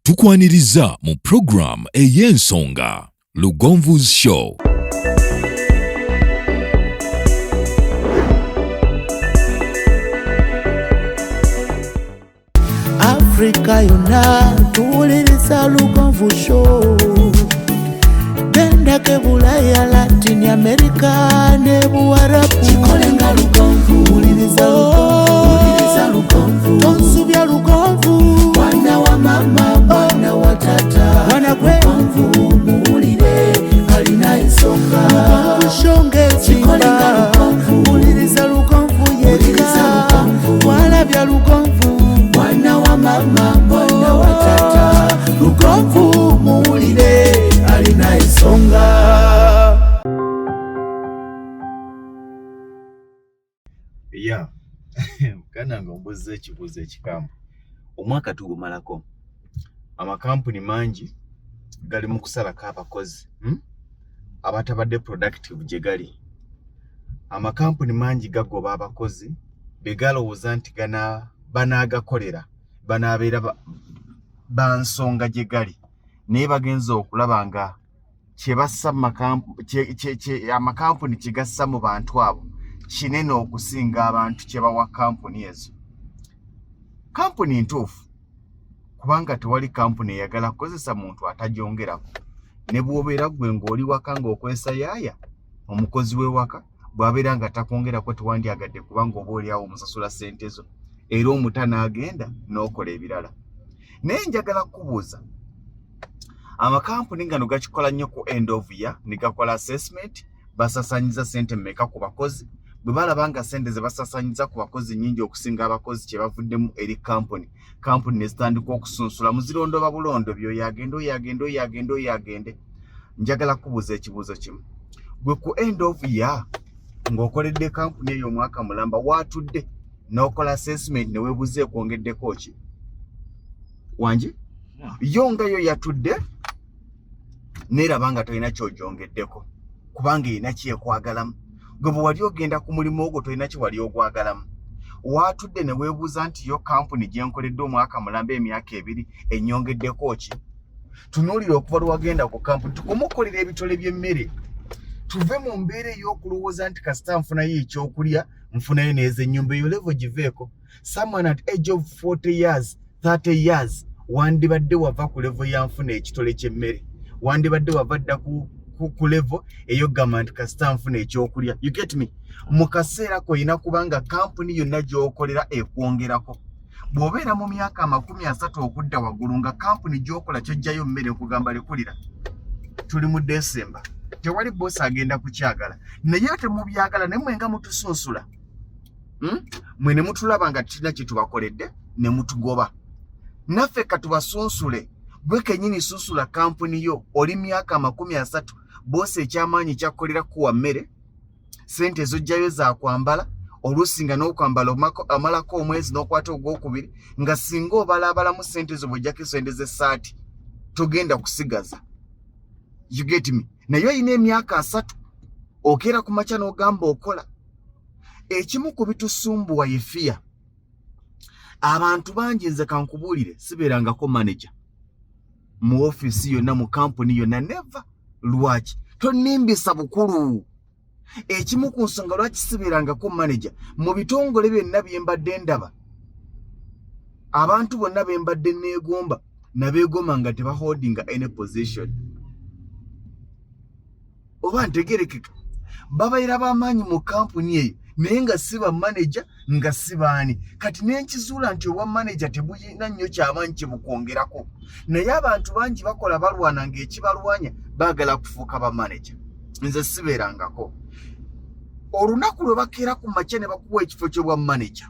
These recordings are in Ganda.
Tukwaniriza mu program ey'ensonga Lugonvu's Show. Africa yona tuwuliriza Lugonvu Show. Benda ke Bulaya, Latin America ne Buarabu. Chikolenga Lugonvu, wuliriza Lugonvu. Tonsubya Lugonvu. Mwana wa mama, mwana wa tata. Mwana kwe Lugonvu, muwulire alina ensonga. Lugonvu shonge chikolenga Lugonvu. Wuliriza Lugonvu yeka. Walabya Lugonvu. Mwana wa mama, mwana wa tata. Lugonvu muwulire alina ensonga. Ya kana ngomboze ekibuzo ekikambu. Omwaka tugumalako. Amakampuni mangi gali mu kusalako abakozi abatabadde productive gye gali. Amakampuni mangi gagoba abakozi begalowooza nti banagakolera banabeera bansonga gye gali, naye bagenza okulaba nga kyebassa amakampuni kigassa mu bantu abo kinene okusinga abantu kyebawa kampuni ezo. Kampuni ntuufu kubanga tewali kampuni eyagala kukozesa muntu atagyongerako. Ne bw'obeera gwe ng'oli waka ng'okwesa yaaya, omukozi w'ewaka bw'abeera nga takwongerako tewandyagadde kubanga oba oli awo omusasula ssente zo era omuta n'agenda n'okola ebirala. Naye njagala kubuuza, amakampuni gano gakikola nnyo ku end of year ne gakola assessment, basasanyiza ssente mmeka ku bakozi. Bwe balaba nga ssente ze basasanyiza ku bakozi nnyingi okusinga abakozi kye bavuddemu eri kampuni ne zitandika okusunsula mu zirondoba bulondo byo yagende. Njagala kubuuza ekibuuzo kimu. Gwe ku end of year ng'okoledde kampuni eyo omwaka mulamba waatudde n'okola assessment ne weebuuza ekwongeddeko ki? Wangi? Yo nga yo yatudde n'eraba nga tolina ky'ogyongeddeko kubanga erina kyekwagalamu. Gwe bwe wali ogenda ku mulimu ogwo tolina kye wali ogwagalamu. Waatudde ne weebuuza nti yo kampuni gye nkoledde omwaka mulamba emyaka 2 ennyongeddeko ki? Tunuulira okuva lwe wagenda ku kampuni tukumukolera ebitole by'emmere. Tuve mu mbeera ey'okulowooza nti kasita nfunayo ekyokulya nfunayo n'ez'ennyumba eyo level giveeko. Someone at age of 40 years, 30 years wandibadde wava ku level ya nfuna ekitole ky'emmere. Wandibadde wava dda ku level ey'ogamba nti kasita nfuna ekyokulya. You get me? Mu kaseera koyina kubanga kampuni yonna gy'okolera ekwongerako. Bw'obeera mu myaka 30 okudda waggulu nga kampuni gy'okola ky'ojjayo mmere okugamba lekulira. Tuli mu December. Tewali boss agenda kukyagala. Naye temubyagala ne mwenga mutusunsula. Mwe ne mutulaba nga tulina kye tubakoledde ne mutugoba. Naffe katubasunsule. Gwe kennyini sunsula kampuni yo oli myaka 30 boss ekyamaanyi kyakkolera kuwa mmere. Sente zojjayo za kwambala oluusi nga n'okwambala amalako omwezi n'okwata ogwokubiri nga singa obalabalamu sente zo bw'ojjako sente z'essaati togenda kusigaza. You get me? Naye oyina emyaka 3 okeera ku makya n'ogamba okola. Ekimu ku bitusumbuwa ye fear. Abantu bangi nze kankubuulire sibeerangako manager mu office yonna mu kampuni yonna never. Lwaki? Tonimbisa bukulu. Ekimu ku nsonga lwaki sibeerangako manager mu bitongole byonna bye mbadde ndaba. Abantu bonna be mbadde neegomba nabeegoma nga tebaholdinga any position. Oba ntegerekeka babayira b'amaanyi mu kampuni eyo naye nga si ba manager nga si baani. Kati n'enkizuula nti obwa manager tebulina nnyo kyamaanyi kye bukwongerako. Naye abantu bangi bakola balwana ng'ekibalwanya baagala kufuuka ba manager. Nze sibeerangako. Olunaku lwe bakeera ku makya ne bakuwa ekifo ky'obwa manager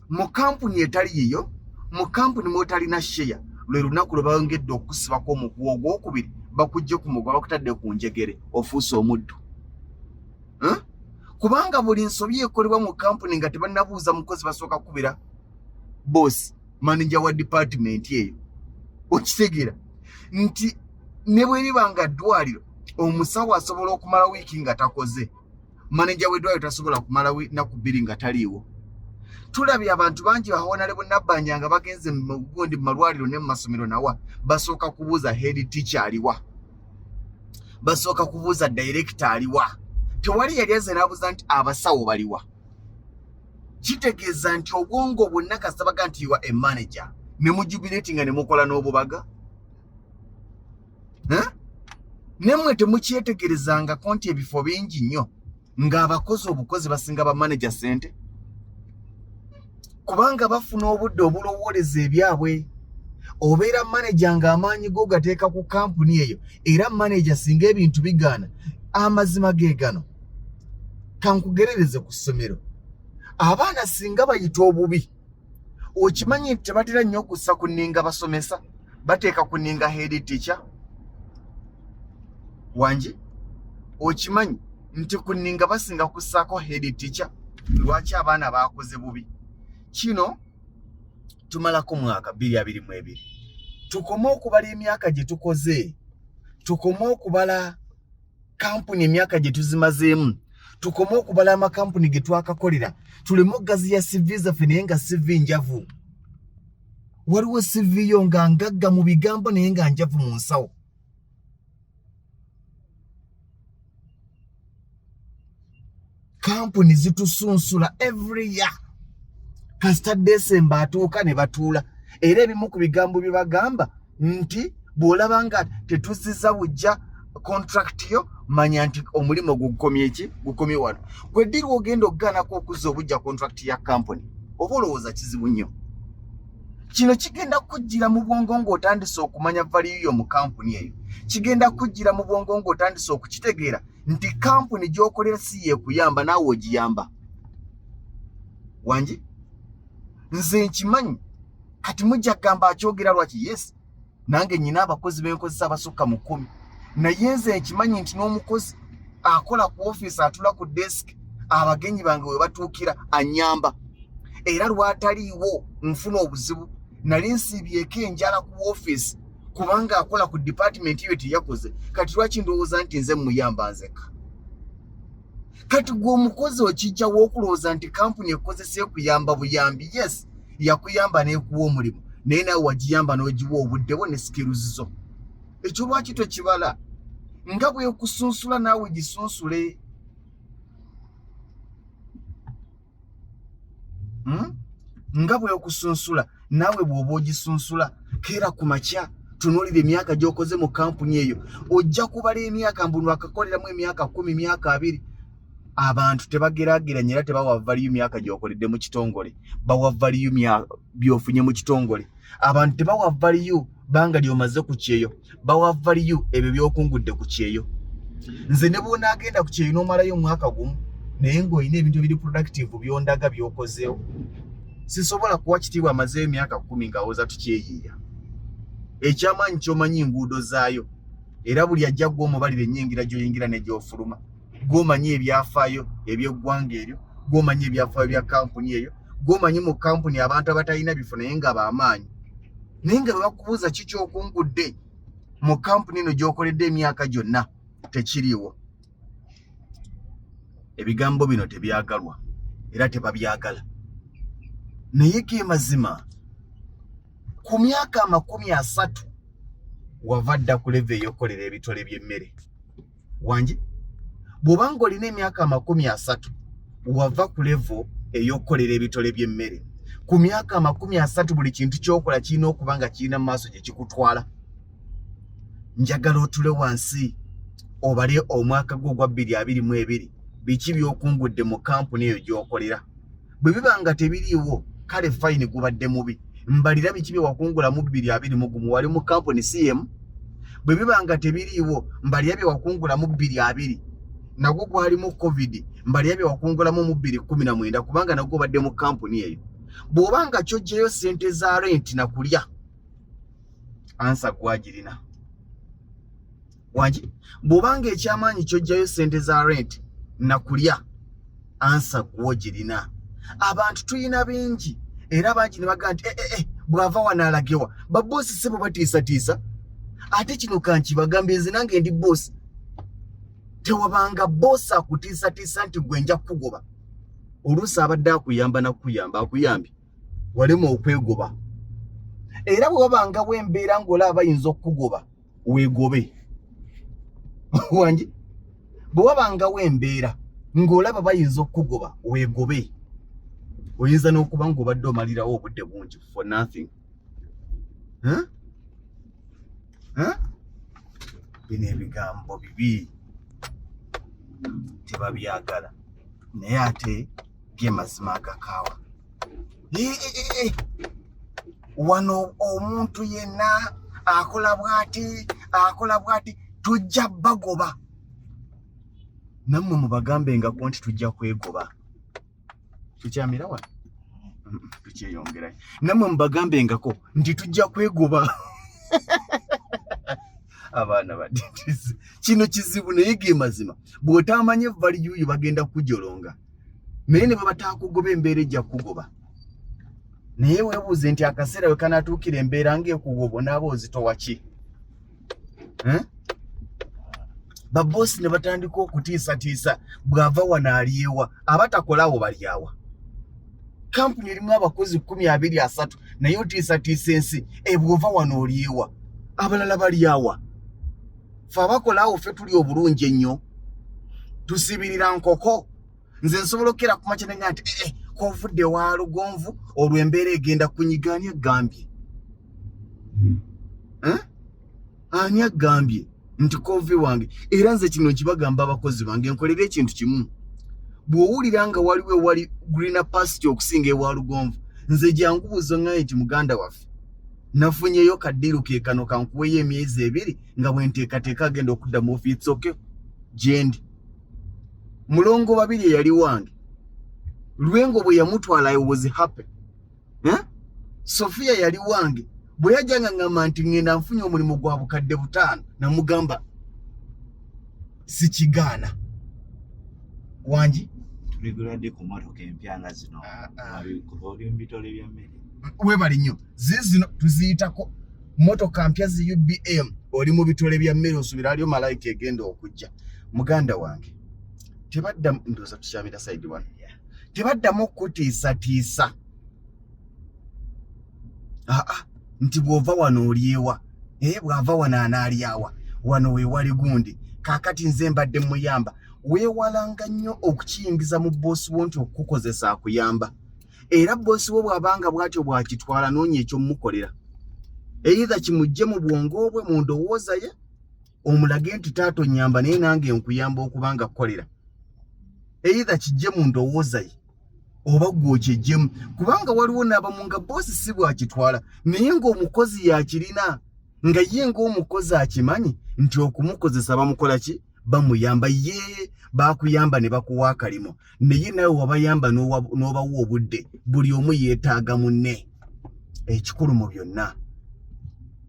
mu kampuni etali yiyo, mu kampuni mw'otalina share, lwe lunaku lwe bayongedde okusibako omuguwa ogwokubiri bakujje ku mugwa bakutadde ku njegere ofuuse omuddu. Kubanga buli nsobi ekolebwa mu kampuni nga tebannabuuza mukozi basooka kubira boss manager wa department eyo. Okitegeera nti ne bwe liba nga ddwaliro omusawo asobola okumala wiiki nga takoze, manager w'eddwaliro tasobola kumala naku 2 nga taliiwo. tulabye abantu bangi bahonale bunabbanja nga bagenze mu gundi malwaliro ne masomero nawa basooka kubuuza head teacher aliwa basooka kubuuza director aliwa tewali yali aze n'abuuza nti abasawo baliwa kitegeeza nti obwongo bwonna kasabaga nti you are a manager ne mujubilating ne mukola n'obubaga nemwe temukyetegerezanga konti ebifo bingi nnyo ng'abakozi obukozi basinga ba manager sente kubanga bafuna obudde obulowooleza ebyabwe obeera manager ng'amaanyi go gateeka ku kampuni eyo era manager singa ebintu bigaana amazima ge gano kankugerereze ku ssomero abaana singa bayita obubi okimanyi nti tebatera nnyo okussa ku nninga basomesa bateeka ku nninga head teacher wangi okimanyi nti ku nninga basinga kussaako head teacher lwaki abaana bakoze bubi kino tumalako mwaka 2022 tukome okubala emyaka gye tukoze tukome okubala kampuni emyaka gye tuzimazeemu tukome okubala amakampuni ge twakakolera tuleme okugaziya CV zaffe naye nga CV njavu waliwo CV yo nga ngagga mu bigambo naye nga njavu mu nsawo kampuni zitusunsula every year kasita December atuuka ne batuula era ebimu ku bigambo bye bagamba nti bw'olaba nga tetuziza bujja contract yo manya nti omulimu gukomye ki gukomye wano gwe diri ogenda okugaanako okuzza obujja contract ya company oba olowooza kizibu nnyo kino kigenda kujjira mu bwongo ng'otandise okumanya value yo mu kampuni eyo kigenda kujjira mu bwongo ng'otandise okukitegeera nti kampuni gy'okolera si yeekuyamba naawe ogiyamba wangi nze nkimanyi kati mujja kugamba akyogera lwaki yes nange nyina abakozi b'enkozesa abasukka mu 10 naye nze nkimanyi nti n'omukozi akola ku office atula ku desk abagenyi bange we batuukira anyamba era lwataliiwo nfuna obuzibu nali nsiibyeko enjala ku office kubanga akola ku department yo teyakoze kati lwaki ndowooza nti nze muyamba nzeka kati gwe omukozi okijja w'okulowooza nti kampuni ekozesa ekuyamba buyambi yes yakuyamba n'ekuwa omulimu naye nawe wagiyamba n'ogiwa obudde bwo ne skills zo ekyo lwaki tokibala nga bw'ekusunsula naawe gisunsule nga bw'ekusunsula naawe bw'oba ogisunsula keera ku makya tunuulira emyaka gy'okoze mu kampuni eyo ojja kubala emyaka mbunu akakoleramu emyaka 10 myaka 2 abantu tebageraageranya era tebawa value myaka gy'okoledde mu kitongole bawa value by'ofunye mu kitongole abantu tebawa value banga lyomaze ku kyeyo bawa value ebyo by'okungudde ku kyeyo nze ne bw'onaagenda ku kyeyo n'omalayo omwaka gumu naye ng'olina ebintu ebiri productive by'ondaga by'okozeewo sisobola kuwa kitiibwa amazeeyo emyaka 10 ng'awooza tukyeyiiya ekyamaanyi ky'omanyi enguudo zaayo era buli ajja gw'omubalira ennyingira gy'oyingira ne gy'ofuluma gw'omanyi ebyafaayo eby'eggwanga eryo gw'omanyi ebyafaayo bya kampuni eyo gw'omanyi mu kampuni abantu abatalina bifo naye nga b'amaanyi naye nga bebakubuuza kiki okungudde mu kampuni eno gy'okoledde emyaka gyonna tekiriiwo ebigambo bino tebyagalwa era tebabyagala naye ge mazima ku myaka 30 wava dda ku leve ey'okolera ebitole by'emmere wangi bw'obanga olina emyaka 30 wava ku levo ey'okukolera ebitole by'emmere ku myaka 30 buli kintu ky'okola kirina okuba nga kirina mu maaso gye kikutwala njagala otule wansi obale omwaka gwo gwa 2022 biki by'okungudde mu kampuni eyo gy'okolera bwe biba nga tebiriiwo kale fayini gubadde mubi mbalira biki bye wakungula mu 2021 wali mu kampuni CM bwe biba nga tebiriiwo mbalira bye wakungula mu 2020 nagwo gwali mu covid mbalira bye wakungulamu mu 2019 kubanga nagwo badde mu kampuni eyo bw'obanga kyojjayo sente za rent na kulya ansa gwagirina wangi bw'obanga ekyamaanyi kyojjayo sente za rent na kulya ansa gwogirina abantu tuyina bingi era bangi ne bagamba nti bw'ava wanaalagewa baboosi sebo batiisatiisa ate kino kankibagambe nze nange ndi boosi tewabanga boosi akutiisatiisa nti gwe nja kukugoba oluusi abadde akuyamba nakuyamba akuyambi walema okwegoba era bw'obanga wembeera ng'olaba bayinza okukugoba weegobe wangi bw'obanga wembeera ng'olaba bayinza okukugoba weegobe oyinza n'okuba ng'obadde omalirawo obudde bungi for nothing. Bino ebigambo bibi tebabyagala naye ate ge mazima agakaawa. Wano omuntu yenna akola bw'ati tujja bagoba. Nammwe mubagambengako nti tujja kwegoba. Tukyamira wano? Tukyeyongerayo. Nammwe mubagambengako nti tujja kwegoba. Abaana badintizi. Kino kizibu naye ge mazima. Bw'otamanye value bagenda kujolonga. Naye ne baba takugoba embeera ejja kugoba. Naye weebuuze nti akaseera we kanatuukira embeera ng'ekugoba onaaba ozitowa ki? Babosi ne batandika okutiisatiisa bw'ava wano aliyewa abatakolaawo balyawa. Kampuni erimu abakozi 23 naye otiisatiisa ensi bw'ova wano oliyewa abalala balyawa. Ffe abakolaawo ffe tuli obulungi ennyo tusibirira nkoko. Nze nsobola okera ku makya nga nti kovudde wa Lugonvu olwo embeera egenda kunyiga. Ani agambye? Ani agambye nti kovi wange? Era nze kino kibagamba abakozi bange nkolera ekintu kimu. Bw'owulira nga waliwo wali greener pasture okusinga ewa Lugonvu, nze jangu buuzo ngaye nti muganda waffe nafunyeyo kaddiru ke kano kankuweyo emyezi 2 nga bwe nteekateeka agenda okudda mu ofiisi oke gyendi. Mulongo babiri yali wange. Lwengo bwe yamutwala I was happy. Sofia yali wange. Bwe yajanga ngamba nti ngenda nfunye omulimu gwa bukadde 5 namugamba sikigaana. Wangi tuligulade ku motoka empya nga zino oli mbitole bya mmere. Webali nnyo zino tuziyitako motoka mpya zi UBM. Oli mu bitole bya mmere osubira aliyo malayika egenda okujja. Muganda wange tebadda ndoza tukyamira side 1. Tebaddamu kutiisatiisa. Nti bw'ova wano olyewa. Bw'ava wano anaalyawa. Wano weewali gundi. Kaakati nze mbadde muyamba. Weewalanga nnyo okukiyingiza mu boosi wo nti okukozesa akuyamba. Era boosi wo bw'abanga bw'atyo bw'akitwala noonya eky'omukolera. Either kimujje mu bwongo bwe mu ndowooza ye omulage nti taata onyamba naye nange nkuyamba okubanga kukolera. Either kijje mu ndowooza ye oba gw'okyejjemu kubanga waliwo n'abamu nga boosi si bw'akitwala naye ng'omukozi yakirina nga ye ng'omukozi akimanyi nti okumukozesa bamukola ki? Bamuyamba. Ye bakuyamba ne bakuwa akalimo naye nawe wabayamba n'obawa obudde. Buli omu yeetaaga munne. Ekikulu mu byonna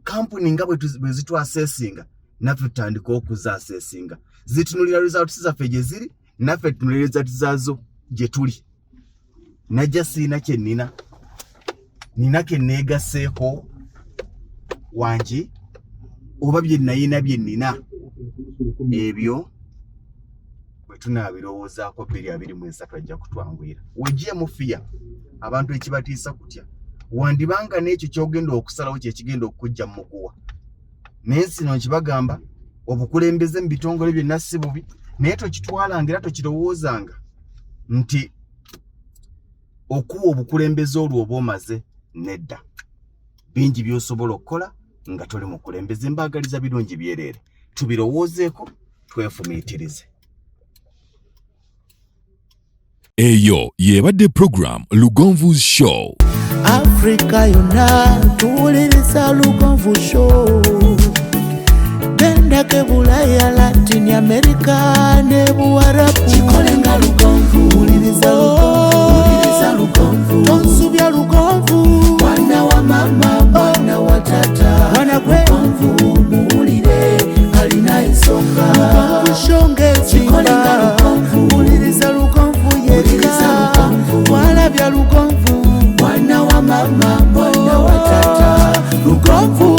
kampuni nga bwe zitwaseesinga naffe tutandika okuzaaseesinga. Zitunulira results zaffe gye ziri naffe tunulira results zaazo gye tuli. Najja siina kye nnina. Nina ke neegaseeko wangi oba bye nayina bye nnina. Ebyo bwe tunaabirowoozaako 2023 ajja kutwanguyira. Wejjeemu fiya abantu ekibatiisa kutya. Wandibanga n'ekyo ky'ogenda okusalawo kye kigenda okujja mu muguwa. Naye sino nkibagamba obukulembeze mu bitongole byonna si bubi naye tokitwalanga era tokirowoozanga nti okuwa obukulembeze olwo oba omaze. Nedda. Bingi by'osobola okukola nga toli mukulembeze. Mbaagaliza birungi byereere. Tubirowoozeeko twefumiitirize. Eyo yebadde program Lugonvu's Show. Africa yonna tuwuliriza Lugonvu Show. Genda ke Bulaya, Latin America ne Buwarabu. Kikolenga Lugonvu. Wuliriza Lugonvu. Tonsubya Lugonvu. Mwana wa mama, mwana wa tata. Mwana kwe Lugonvu muwulire alina ensonga. Lugonvu shonge zimba. Wuliriza Lugonvu yeka. Mwalabya Lugonvu. Mwana wa mama, mwana wa tata. Lugonvu